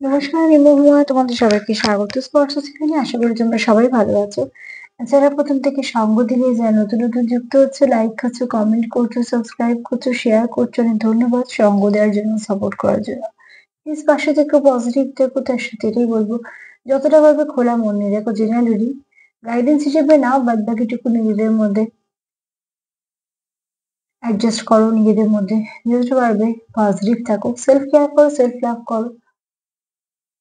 নমস্কার, আমি মহুয়া। তোমাদের সবাইকে স্বাগত স্পর্শ সেখানে। আশা করি তোমরা সবাই ভালো আছো। যারা প্রথম থেকে সঙ্গ দিলে, যারা নতুন নতুন যুক্ত হচ্ছে, লাইক করছো, কমেন্ট করছো, সাবস্ক্রাইব করছো, শেয়ার করছো, অনেক ধন্যবাদ সঙ্গ দেওয়ার জন্য, সাপোর্ট করার জন্য। প্লিজ পাশে থেকো, পজিটিভ থেকো। তার সাথে এটাই বলবো, যতটা পারবে খোলা মন নিয়ে দেখো। জেনারেলি গাইডেন্স হিসেবে নাও, বাদ বাকিটুকু নিজেদের মধ্যে অ্যাডজাস্ট করো। নিজেদের মধ্যে যতটা পারবে পজিটিভ থাকো, সেলফ কেয়ার করো, সেলফ লাভ করো,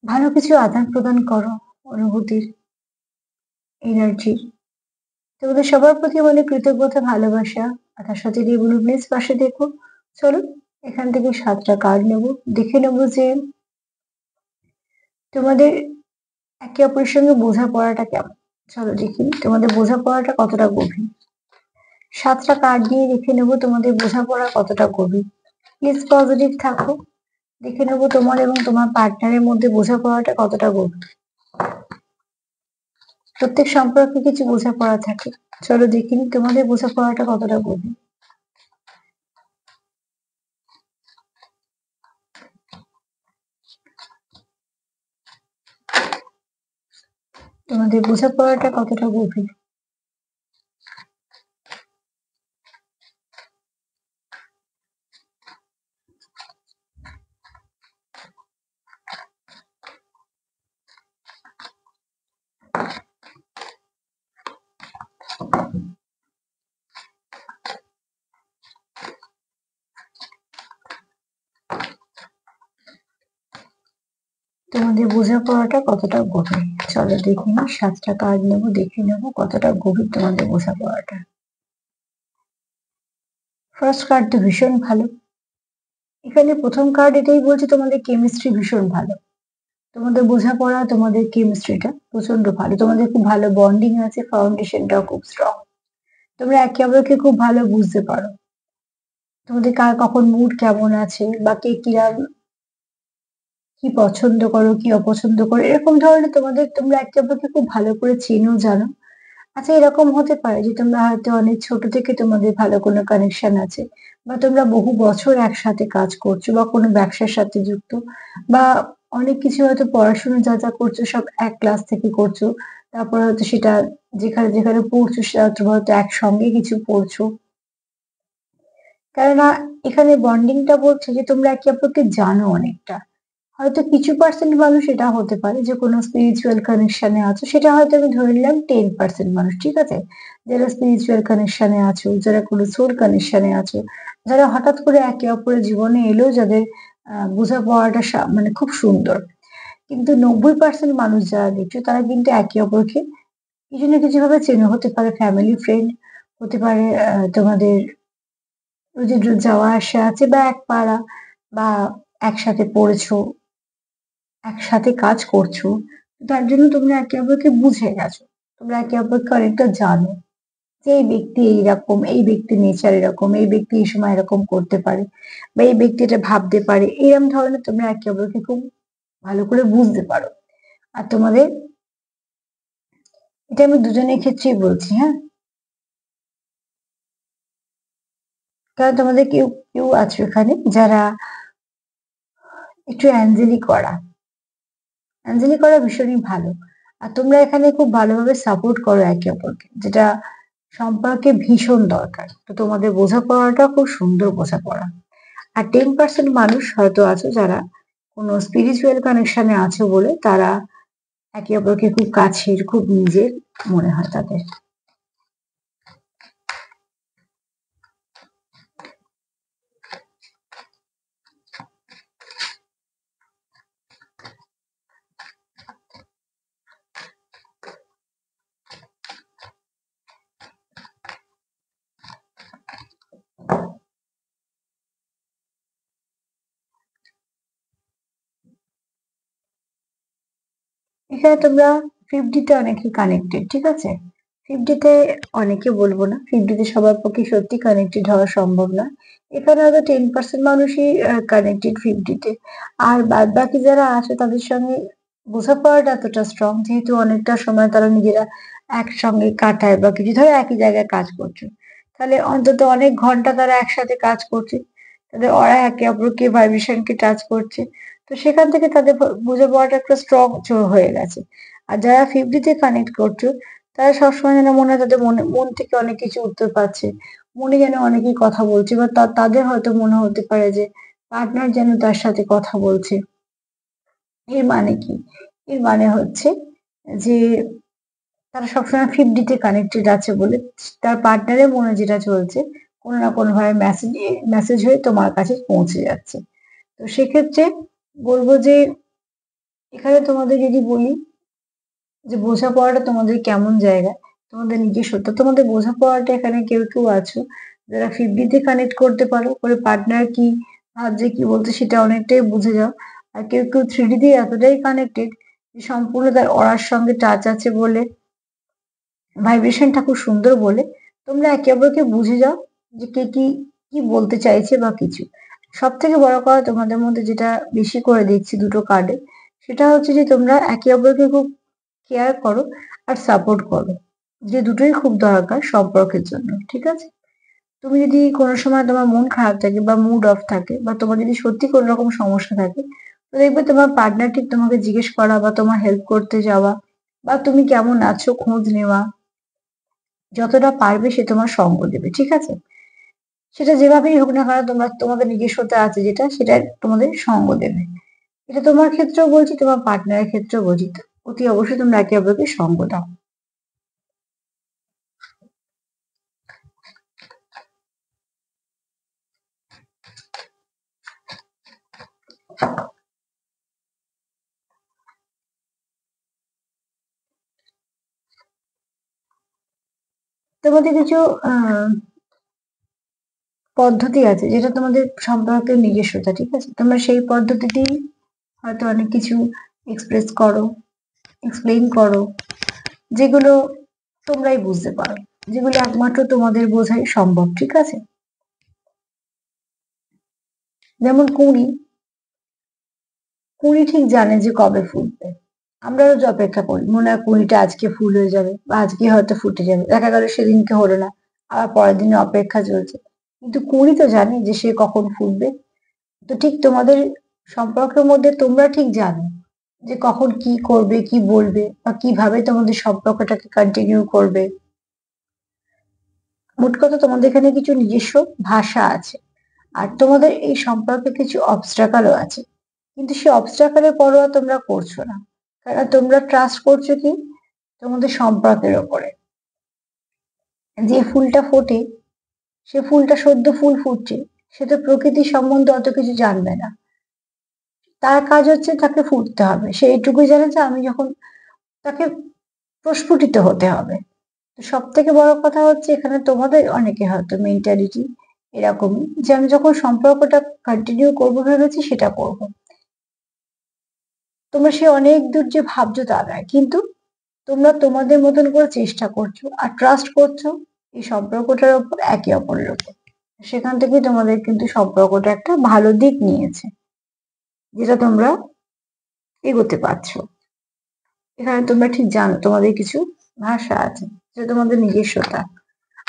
ভালো কিছু আদান প্রদান করো, অনুভূতির, এনার্জির। তোমাদের সবার প্রতি অনেক কৃতজ্ঞতা, ভালোবাসা। আর তার সাথে দিয়ে বলুন, প্লিজ পাশে দেখো। চলো এখান থেকে 7টা কার্ড নেবো। দেখে নেবো যে তোমাদের একে অপরের সঙ্গে বোঝাপড়াটা কেমন। চলো দেখি তোমাদের বোঝাপড়াটা কতটা গভীর। 7টা কার্ড দিয়ে দেখে নেবো তোমাদের বোঝাপড়া কতটা গভীর। প্লিজ পজিটিভ থাকো। দেখে নেবো তোমার এবং তোমার পার্টনারের মধ্যে বোঝাপড়াটা কতটা গভীর। প্রত্যেক সম্পর্কে কিছু বোঝাপড়া থাকে। চলো দেখিনি তোমাদের বোঝাপড়াটা কতটা গভীর। তোমাদের বোঝাপড়াটা কতটা গভীর। তোমাদের বোঝাপড়াটা কতটা গভীর। চলো দেখে নিই। 7টা কার্ড নেবো, দেখে নেবো কতটা গভীর তোমাদের বোঝাপড়াটা। ফার্স্ট কার্ড তো ভীষণ ভালো। এখানে প্রথম কার্ড এটাই বলছে তোমাদের কেমিস্ট্রি ভীষণ ভালো। তোমাদের বোঝাপড়া, তোমাদের কেমিস্ট্রিটা প্রচন্ড ভালো। তোমাদের খুব ভালো বন্ডিং আছে, ফাউন্ডেশনটাও খুব স্ট্রং। তোমরা একে অপরকে খুব ভালো বুঝতে পারো। তোমাদের কার কখন মুড কেমন আছে, বা কে কিরম, কি পছন্দ করো, কি অপছন্দ করো, এরকম ধরনের তোমরা একে অপরকে খুব ভালো করে চেনো, জানো। আচ্ছা, এরকম হতে পারে যে তোমরা হয়তো অনেক ছোট থেকে তোমাদের ভালো কোনো কানেকশন আছে, বা তোমরা বহু বছর একসাথে কাজ করছো, বা কোনো ব্যবসার সাথে যুক্ত, বা অনেক কিছু হয়তো পড়াশোনা যা যা করছো সব এক ক্লাস থেকে করছো। তারপর হয়তো সেটা যেখানে যেখানে পড়ছো সেটা তোমরা হয়তো একসঙ্গে কিছু পড়ছো। কেননা এখানে বন্ডিংটা বলছে যে তোমরা একে অপরকে জানো অনেকটা। হয়তো কিছু পার্সেন্ট মানুষ এটা হতে পারে যে কোনো স্পিরিচুয়াল কানেকশনে আছো, সেটা হয়তো আমি ধরে নিলাম 10% মানুষ, ঠিক আছে। যারা স্পিরিচুয়াল কানেকশনে আছো, যারা কোনো সোল কানেকশনে আছো, যারা হঠাৎ করে একে অপরের জীবনে এলো, যাদের বোঝাপড়াটা মানে খুব সুন্দর। কিন্তু 90% মানুষ যারা দেখছো, তারা কিন্তু একে অপরকে কিছু না কিছু ভাবে চেনো। হতে পারে ফ্যামিলি ফ্রেন্ড, হতে পারে তোমাদের রোজের রোজ যাওয়া আসা আছে, বা এক পাড়া, বা একসাথে পড়েছো, একসাথে কাজ করছো। তার জন্য তোমরা একে অপরকে বুঝে গেছো। তোমরা একে অপরকে অনেকটা জানো যে এই ব্যক্তি এইরকম, এই ব্যক্তির নেচার এরকম, এই ব্যক্তি এই সময় এরকম করতে পারে, বা এই ব্যক্তি এটা ভাবতে পারে। এরকম ধরনের তোমরা একে অপরকে খুব ভালো করে বুঝতে পারো। আর তোমাদের, এটা আমি দুজনের ক্ষেত্রেই বলছি, হ্যাঁ। কারণ তোমাদের কেউ কেউ আছো এখানে যারা একটু অ্যাঞ্জেলি করা ভীষণই ভালো। আর তোমরা এখানে খুব ভালোভাবে সাপোর্ট করো একে অপরকে, যেটা সম্পর্কে ভীষণ দরকার। তো তোমাদের বোঝাপড়াটা খুব সুন্দর বোঝাপড়া। আর 10% মানুষ হয়তো আছে যারা কোনো স্পিরিচুয়াল কানেকশনে আছে বলে তারা একে অপরকে খুব কাছের, খুব নিজের মনে হয় তাদের। এখানে তোমরা 50-তে অনেকে কানেক্টেড, ঠিক আছে। 50-তে অনেকে বলবো না, 50-তে সবার পক্ষে সত্যি কানেক্টেড হওয়া সম্ভব না। এখানে হয়তো 10% মানুষই কানেক্টেড 50-তে। আর বাদ বাকি যারা আছে তাদের সঙ্গে বোঝাপড়াটা এতটা স্ট্রং, যেহেতু অনেকটা সময় তারা নিজেরা একসঙ্গে কাটায়, বা কিছু ধরো একই জায়গায় কাজ করছে, তাহলে অন্তত অনেক ঘন্টা তারা একসাথে কাজ করছে। তাদের ওরা একে অপরকে ভাইব্রেশনকে টাচ করছে। তো সেখান থেকে তাদের বোঝাপড়াটা একটা স্ট্রং হয়ে গেছে। আর যারা 50 তে কানেক্ট করছো, তারা সবসময় যেন মনে হয় তাদের মন থেকে অনেক কিছু উত্তর পাচ্ছে। মনে যেন অনেকেই কথা বলছে বা তাদের হয়তো মনে হতে পারে যে পার্টনার যেন তার সাথে কথা বলছে। এর মানে কি? এর মানে হচ্ছে যে তারা সবসময় 50 তে কানেক্টেড আছে বলে তার পার্টনারের মনে যেটা চলছে কোনো না কোনোভাবে মেসেজ হয়ে তোমার কাছে পৌঁছে যাচ্ছে। তো সেক্ষেত্রে বলব যে এখানে তোমাদের যদি বলি যে বোঝাপড়াটা তোমাদের কেমন জায়গায়, তোমাদের নিজস্বতা, তোমাদের বোঝাপড়াটা এখানে কেউ আছো যারা 50 তে কানেক্ট করতে পারো, করে পার্টনার কি ভাবছে কি বলছে সেটা অনেকটাই বুঝে যাও। আর কেউ 3D তে এতটাই কানেক্টেড যে সম্পূর্ণ তার অরার সঙ্গে টাচ আছে বলে, ভাইব্রেশনটা খুব সুন্দর বলে তোমরা একে অপরকে বুঝে যাও যে কে কি বলতে চাইছে বা কিছু। সবথেকে বড় কথা তোমাদের মধ্যে যেটা বেশি করে দেখছি দুটো কার্ডে, সেটা হচ্ছে যে তোমরা একে অপরকে খুব কেয়ার করো আর সাপোর্ট করো। যে দুটোই খুব দরকার সম্পর্কের জন্য, ঠিক আছে? তুমি যদি কোনো সময় তোমার মন খারাপ থাকে বা মুড অফ থাকে বা তোমার যদি সত্যি কোনো রকম সমস্যা থাকে, তো দেখবে তোমার পার্টনার ঠিক তোমাকে জিজ্ঞেস করা বা তোমার হেল্প করতে যাওয়া বা তুমি কেমন আছো খোঁজ নেওয়া, যতটা পারবে সে তোমার সঙ্গ দেবে, ঠিক আছে? সেটা যেভাবেই হোক না কেন তোমরা তোমাদের নিজস্বতা আছে যেটা সেটা তোমাদের সঙ্গ দেবে। এটা তোমার ক্ষেত্রেও বলছি, তোমার পার্টনারের ক্ষেত্রেও বলছি। তো অতি অবশ্যই তোমরা একে অপরকে সঙ্গ দাও। তোমাদের কিছু আহ পদ্ধতি আছে যেটা তোমাদের সম্পর্কের নিজস্বতা, ঠিক আছে? তোমরা সেই পদ্ধতিতেই হয়তো অনেক কিছু এক্সপ্রেস করো, এক্সপ্লেইন করো, যেগুলো তোমরাই বুঝতে পারো, যেগুলো একমাত্র তোমাদের বোঝাই সম্ভব, ঠিক আছে? যেমন কুঁড়ি, কুঁড়ি ঠিক জানে যে কবে ফুটবে। আমরা রোজ অপেক্ষা করি, মনে হয় কুঁড়িটা আজকে ফুল হয়ে যাবে বা আজকে হয়তো ফুটে যাবে, দেখা গেল সেদিনকে হলো না, আবার পরের দিনে অপেক্ষা চলছে। কিন্তু কুঁড়ি তো জানে যে সে কখন ফুটবে। তো ঠিক তোমাদের সম্পর্কের মধ্যে তোমরা ঠিক জানো যে কখন কি করবে, কি বলবে বা কিভাবে তোমাদের সম্পর্কটাকে কন্টিনিউ করবে। মোট কথা তোমাদের এখানে কিছু নিজস্ব ভাষা আছে। আর তোমাদের এই সম্পর্কে কিছু অবস্ট্রাকলও আছে। কিন্তু সেই অবস্ট্রাকলের পরোয়া তোমরা করছো না। কারণ তোমরা ট্রাস্ট করছো কি তোমাদের সম্পর্কের ওপরে। যে ফুলটা ফোটে, সে ফুলটা সদ্য ফুল ফুটছে, সে তো প্রকৃতি সম্বন্ধে অত কিছু জানবে না। তার কাজ হচ্ছে তাকে ফুটতে হবে। সে এইটুকুই জানে যে আমি যখন তাকে প্রস্ফুটিত হতে হবে। তো সবথেকে বড় কথা হচ্ছে এখানে তোমাদের অনেকে হয়তো মেন্টালিটি এরকমই যে আমি যখন সম্পর্কটা কন্টিনিউ করবো ভেবেছি সেটা করব। তোমরা সে অনেক দূর যে ভাবছো তা নয়, কিন্তু তোমরা তোমাদের মতন করে চেষ্টা করছো আর ট্রাস্ট করছো এই সম্পর্কটার উপর, একে অপরের উপর। সেখান থেকে তোমাদের কিন্তু সম্পর্কটা একটা ভালো দিক নিয়েছে, যেটা তোমরা এগোতে পারছো। এখানে তোমরা ঠিক জানো তোমাদের কিছু ভাষা আছে, যেটা তোমাদের নিজস্বতা।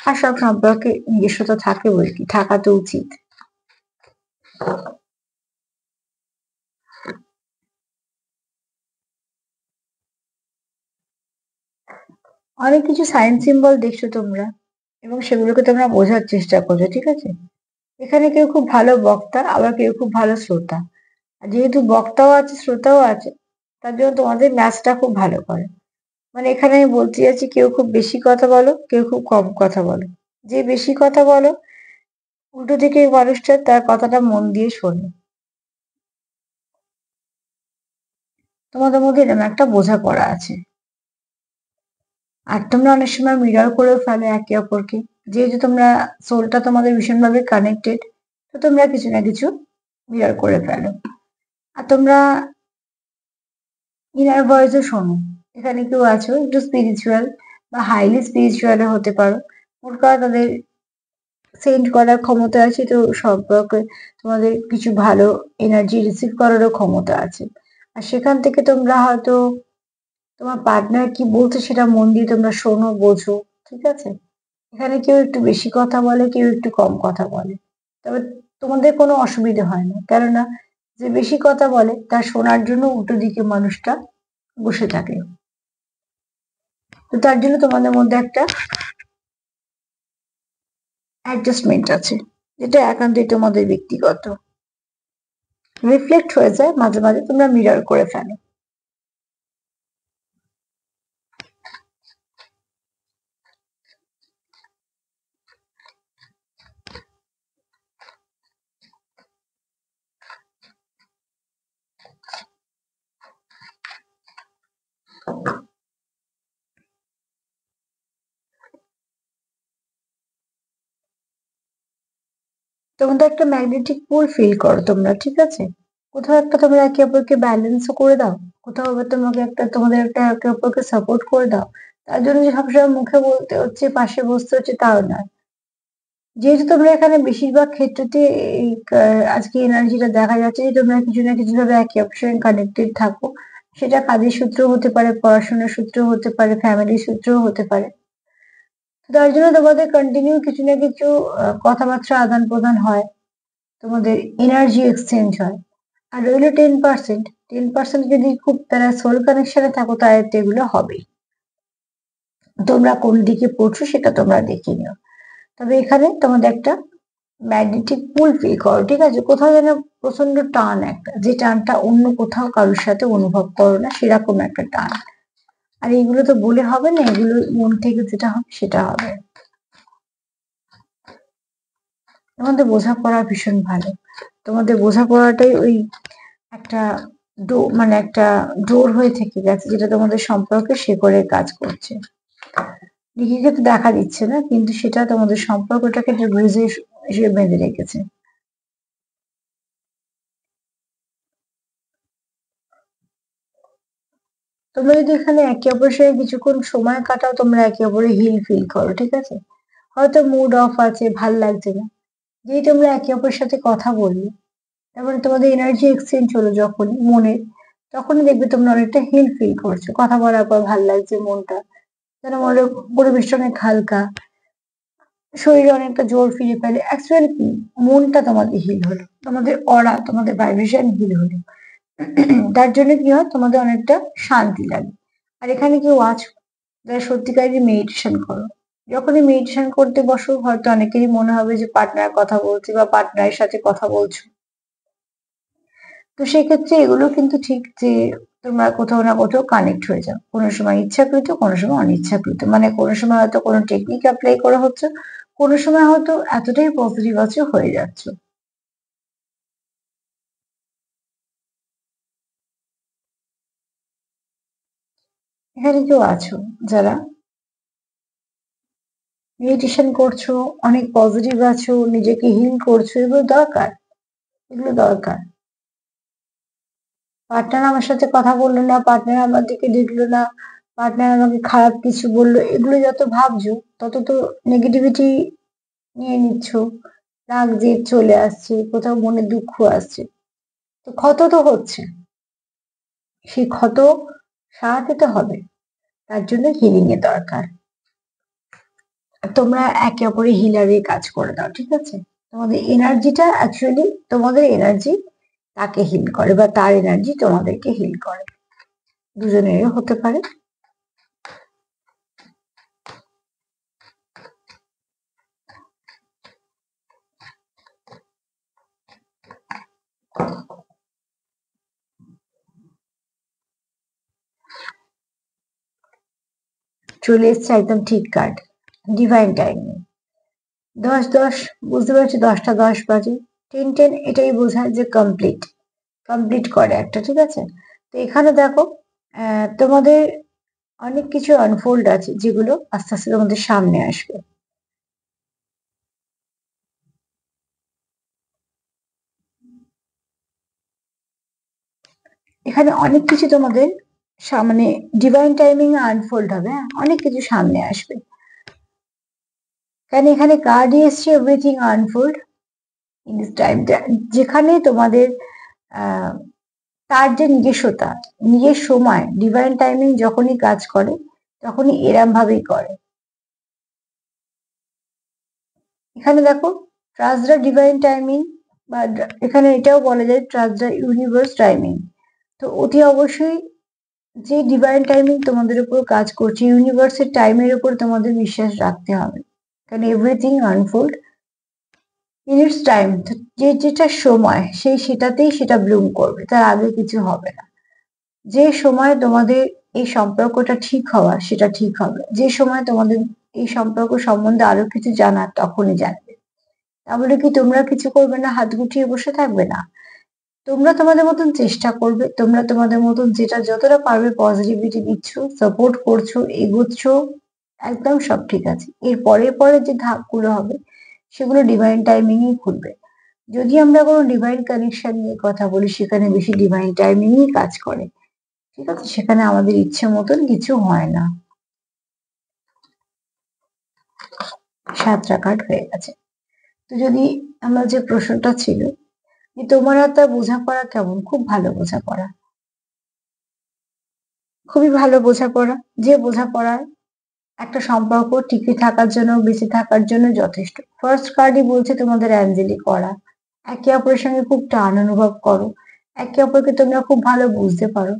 আর সব সম্পর্কে নিজস্বতা থাকে বই কি, থাকা তো উচিত। অনেক কিছু সাইন সিম্বল দেখছো তোমরা এবং সেগুলোকে তোমরা বোঝার চেষ্টা করছো, ঠিক আছে? এখানে কেউ খুব ভালো বক্তা, আবার কেউ খুব ভালো শ্রোতা। আর যেহেতু বক্তাও আছে শ্রোতাও আছে, তার জন্য তোমাদের ম্যাচটা খুব ভালো করে। মানে এখানে আমি বলতে চাইছি কেউ খুব বেশি কথা বলো, কেউ খুব কম কথা বলো। যে বেশি কথা বলো, উল্টো দিকে মানুষটা তার কথাটা মন দিয়ে শোনে। তোমাদের মধ্যে এরকম একটা বোঝাপড়া আছে। আর তোমরা অনেক সময় মিরর করেও ফেলো একে অপরকে। যেহেতু তোমরা সোলটা তোমাদের ভীষণভাবে কানেক্টেড, তো তোমরা কিছু না কিছু মিরর করে ফেলো। আর তোমরা ইনার ভয়েসও শোনো। এখানে কেউ আছো একটু স্পিরিচুয়াল বা হাইলি স্পিরিচুয়ালও হতে পারো। মোট কথা তাদের সেন্ড করার ক্ষমতা আছে, তো সম্পর্কে তোমাদের কিছু ভালো এনার্জি রিসিভ করারও ক্ষমতা আছে। আর সেখান থেকে তোমরা হয়তো তোমার পার্টনার কি বলছে সেটা মন দিয়ে তোমরা শোনো, বোঝো, ঠিক আছে? এখানে কেউ একটু বেশি কথা বলে, কেউ একটু কম কথা বলে। তবে তোমাদের কোনো অসুবিধা হয় না। কেননা যে বেশি কথা বলে তার শোনার জন্য উল্টো দিকে মানুষটা বসে থাকে। তো তার জন্য তোমাদের মধ্যে একটা অ্যাডজাস্টমেন্ট আছে, যেটা একান্তই তোমাদের ব্যক্তিগত। রিফ্লেক্ট হয়ে যায় মাঝে মাঝে, তোমরা মিরর করে ফেলো। তোমাদের একটা ম্যাগনেটিক পুল ফিল করো তোমরা, ঠিক আছে? কোথাও একটা তোমরা একে অপরকে ব্যালেন্সও করে দাও, কোথাও আবার তোমাকে একটা তোমাদের একটা একে অপরকে সাপোর্ট করে দাও। তার জন্য যে সবসময় মুখে বলতে হচ্ছে, পাশে বসতে হচ্ছে, তাও নয়। যেহেতু তোমরা এখানে বেশিরভাগ ক্ষেত্রতে এই আজকে এনার্জিটা দেখা যাচ্ছে যে তোমরা কিছু না কিছু ভাবে একে অপরের সঙ্গে কানেক্টেড থাকো। সেটা কাজের সূত্রেও হতে পারে, পড়াশোনার সূত্রেও হতে পারে, ফ্যামিলির সূত্রেও হতে পারে। তার জন্য তোমাদের কন্টিনিউ কিছু না কিছু কথাবার্তা আদান প্রদান হয়, তোমাদের এনার্জি এক্সচেঞ্জ হয়। আর রইল 10%, 10% যদি খুব তারা সোল কানেকশনে থাকো তাহলে তো এগুলো হবেই। তোমরা কোন দিকে পড়ছো সেটা তোমরা দেখে নিও। তবে এখানে তোমাদের একটা ম্যাগনেটিক পুল ফিল করো, ঠিক আছে? কোথাও যেন প্রচন্ড টান একটা, যে টানটা অন্য কোথাও কারোর সাথে অনুভব করো না, সেরকম একটা টান। আর এগুলো তো বলে হবে না, এগুলো মন থেকে যেটা হবে সেটা হবে। তোমাদের বোঝাপড়া ভীষণ ভালো। তোমাদের বোঝাপড়াটাই ওই একটা মানে একটা ডোর হয়ে থেকে গেছে, যেটা তোমাদের সম্পর্কে শেকড়ে কাজ করছে। দিদিকে তো দেখা দিচ্ছে না, কিন্তু সেটা তোমাদের সম্পর্কটাকে একটা ব্রিজ হিসেবে বেঁধে রেখেছে। তোমরা যদি এখানে একে অপরের সঙ্গে কিছুক্ষণ সময় কাটাও, তোমরা একে অপরে হিল ফিল করো, ঠিক আছে? হয়তো মুড অফ আছে, ভাল লাগছে না, যেই তোমরা একে অপরের সাথে কথা বললে, তারপরে তোমাদের এনার্জি এক্সচেঞ্জ হলো যখন মনের, তখনই দেখবে তোমরা অনেকটা হিল ফিল করছো। কথা বলার পর ভাল লাগছে মনটা, যেন মনে হয় পরিবেশটা অনেক হালকা, শরীরে অনেকটা জোর ফিরে পেলে। অ্যাকচুয়ালি কি, মনটা তোমাদের হিল হলো, তোমাদের অরা, তোমাদের ভাইব্রেশন হিল হলো। তার জন্য কি হয়, তোমাদের অনেকটা শান্তি লাগে। আর এখানে কেউ আছো যারা সত্যিকারেরই মেডিটেশন করো, যখনই মেডিটেশন করতে বসো হয়তো অনেকেরই মনে হবে যে পার্টনার কথা বলছে বা পার্টনারের সাথে কথা বলছো। তো সেক্ষেত্রে এগুলো কিন্তু ঠিক যে তোমরা কোথাও না কোথাও কানেক্ট হয়ে যাও, কোনো সময় ইচ্ছাকৃত, কোনো সময় অনিচ্ছাকৃত। মানে কোনো সময় হয়তো কোনো টেকনিক অ্যাপ্লাই করা হচ্ছে, কোনো সময় হয়তো এতটাই পজিটিভ আছো, হয়ে যাচ্ছ। এখানে কেউ আছো যারা মেডিটেশন করছো, অনেক পজিটিভ আছো, নিজেকে হিল করছো, এগুলো দরকার, এগুলো দরকার। পার্টনার আমার সাথে কথা বললো না, পার্টনার আমার দিকে দেখলো না, পার্টনার আমাকে খারাপ কিছু বললো, এগুলো যত ভাবছো তত তো নেগেটিভিটি নিয়ে নিচ্ছ। রাগ জেদ চলে আসছে, কোথাও মনে দুঃখ আসছে, তো ক্ষত তো হচ্ছে। সেই ক্ষত সারাতে তো হবে, তার জন্য হিলিং এর দরকার। তোমরা একে অপরের হিলারের কাজ করে দাও, ঠিক আছে? তোমাদের এনার্জিটা অ্যাকচুয়ালি, তোমাদের এনার্জি তাকে হিল করে বা তার এনার্জি তোমাদেরকে হিল করে, দুজনেরও হতে পারে। চলে এসছে একদম ঠিক কার্ড, ডিভাইন টাইমিং। 10-10, বুঝতে পারছি 10টা 10 বাজে। 10-10 এটাই বোঝায় যে কমপ্লিট, কমপ্লিট করে একটা, ঠিক আছে? তো এখানে দেখো, তোমাদের অনেক কিছু আনফোল্ড আছে যেগুলো আস্তে আস্তে তোমাদের সামনে আসবে। এখানে অনেক কিছু তোমাদের সামনে ডিভাইন টাইমিং আনফোল্ড হবে, হ্যাঁ? অনেক কিছু সামনে আসবে, কারণ এখানে কার্ড এসছে everything unfold in this time. যেখানে তোমাদের আহ তার যে নিজস্বতা, নিজের সময়, ডিভাইন টাইমিং যখনই কাজ করে তখনই এরম ভাবেই করে। এখানে দেখো, trust the divine timing, but এখানে এটাও বলা যায় ট্রাস্ট দ্য ইউনিভার্স টাইমিং। তো অতি অবশ্যই যে ডিভাইন টাইমিং তোমাদের উপর কাজ করছে, ইউনিভার্সের টাইমের উপর তোমাদের বিশ্বাস রাখতে হবে, কারণ everything unfold in it's time. যে যেটা সময় সেটাতেই সেটা ব্লুম করবে, তার আগে কিছু হবে না। যে সময় তোমাদের এই সম্পর্কটা ঠিক হওয়ার সেটা ঠিক হবে, যে সময় তোমাদের এই সম্পর্ক সম্বন্ধে আরো কিছু জানার তখনই জানবে। তাহলে কি তোমরা কিছু করবে না, হাত গুটিয়ে বসে থাকবে? না, তোমরা তোমাদের মতন চেষ্টা করবে, তোমরা তোমাদের মতন যেটা যতটা পারবে পজিটিভিটি দিচ্ছ, সাপোর্ট করছো, এগোচ্ছ, একদম সব ঠিক আছে। এর পরে পরে যে ধাপগুলো হবে সেগুলো ডিভাইন টাইমিংই খুলবে। যদি আমরা কোনো ডিভাইন কানেকশন নিয়ে কথা বলি, সেখানে বেশি ডিভাইন টাইমিংই কাজ করে, ঠিক আছে? সেখানে আমাদের ইচ্ছে মতন কিছু হয় না। 7টা কার্ড হয়ে গেছে। তো যদি আমার যে প্রশ্নটা ছিল যে তোমার আর তার বোঝাপড়া কেমন, খুব ভালো বোঝাপড়া, খুবই ভালো বোঝাপড়া। যে বোঝাপড়ায় একটা সম্পর্ক টিকে থাকার জন্য, বেঁচে থাকার জন্য যথেষ্ট। ফার্স্ট কার্ডই বলছে তোমাদের অ্যাঞ্জেলিক করা, একে অপরের সঙ্গে খুব টান অনুভব করো, একে অপরকে তোমরা খুব ভালো বুঝতে পারো।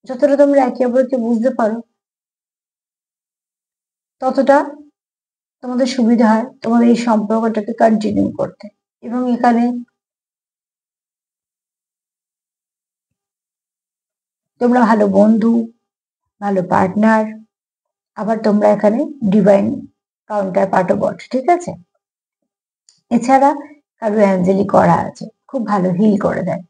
যতটা তোমরা একে অপরকে বুঝতে পারো ততটা তোমাদের সুবিধা হয় তোমাদের এই সম্পর্কটাকে কন্টিনিউ করতে। এবং এখানে তোমরা ভালো বন্ধু, ভালো পার্টনার, আবার তোমরা এখানে ডিভাইন কাউন্টার পার্টও বটে, ঠিক আছে? এছাড়া কারো অ্যাঞ্জেলি করা আছে, খুব ভালো হিল করে দেয়।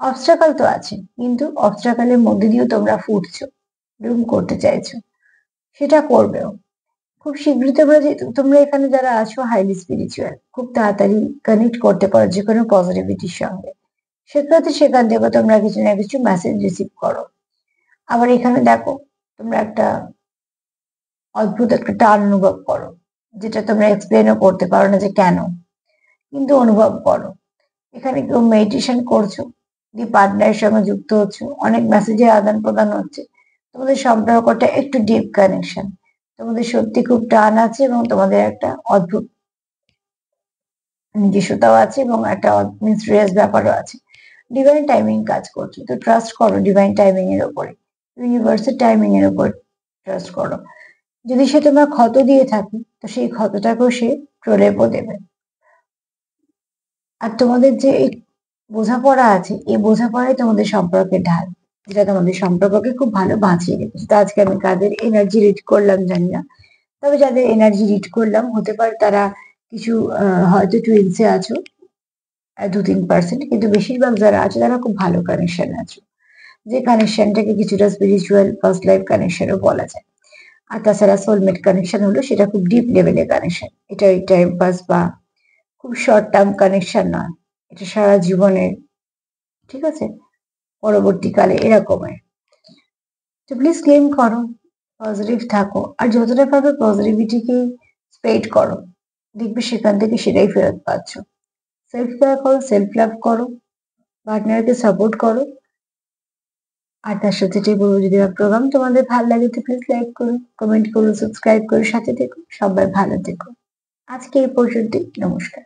অবস্ট্রাকল তো আছে, কিন্তু অবস্ট্রাকলের মধ্যে দিয়েও তোমরা ফুটছো, ব্লুম করতে চাইছো, সেটা করবেও খুব শীঘ্রই। তোমরা এখানে যারা আছো হাইলি স্পিরিচুয়াল, খুব তাড়াতাড়ি কানেক্ট করতে পারো যে কোনো পজিটিভিটির সঙ্গে। সেক্ষেত্রে সেখান থেকে তোমরা কিছু না কিছু মেসেজ রিসিভ করো। আবার এখানে দেখো তোমরা একটা অদ্ভুত একটা টান অনুভব করো, যেটা তোমরা এক্সপ্লেনও করতে পারো না যে কেন, কিন্তু অনুভব করো। এখানে কেউ মেডিটেশন করছো, দিয়ে পার্টনারের সঙ্গে যুক্ত হচ্ছে, অনেক মেসেজের আদান প্রদান হচ্ছে, তোমাদের সম্পর্কটা একটু ডিপ কানেকশন, তোমাদের সত্যি খুব টান আছে এবং তোমাদের একটা অদ্ভুত নিজস্বতাও আছে এবং একটা মিস্টেরিয়াস ব্যাপারও আছে। ডিভাইন টাইমিং কাজ করছে, তো ট্রাস্ট করো ডিভাইন টাইমিং এর উপরে, ইউনিভার্সের টাইমিং এর উপর ট্রাস্ট করো। যদি সে তোমার ক্ষত দিয়ে থাকে, তো সেই ক্ষতটাকেও সে প্রলেপও দেবে। আর তোমাদের যে এই বোঝাপড়া আছে, এই বোঝাপড়াই তোমাদের সম্পর্কের ঢাল, যেটা তোমাদের সম্পর্ককে খুব ভালো বাঁচিয়ে রেখেছে। তো আজকে আমি কাদের এনার্জি রিড করলাম জানি না, তবে যাদের এনার্জি রিড করলাম হতে পারে তারা কিছু হয়তো টুইন্সে আছো 2-3%, কিন্তু বেশিরভাগ যারা আছে তারা খুব ভালো কানেকশন আছো, যে কানেকশনটাকে কিছুটা স্পিরিচুয়াল ফার্স্ট লাইফ কানেকশনও বলা যায়। আর তাছাড়া সোলমেট কানেকশন হলো সেটা খুব ডিপ লেভেলের কানেকশন, এটা ওই টাইম পাস বা খুব শর্ট টার্ম কানেকশন নয়, এটা সারা জীবনের, ঠিক আছে? পরবর্তীকালে এরকমের। তো প্লিজ ক্লেম করো, পজিটিভ থাকো, আর যতটা পারবে পজিটিভিটিকে স্প্রেড করো, দেখবে সেখান থেকে সেটাই ফেরত পাচ্ছ। সেলফ কেয়ার করো, সেলফ লাভ করো, পার্টনারকে সাপোর্ট করো। আর তার সাথে এটাই বলবো, যদি আমার প্রোগ্রাম তোমাদের ভালো লাগে তো প্লিজ লাইক করো, কমেন্ট করো, সাবস্ক্রাইব করো, সাথে থেকো। সবাই ভালো থেকো। আজকে এই পর্যন্তই, নমস্কার।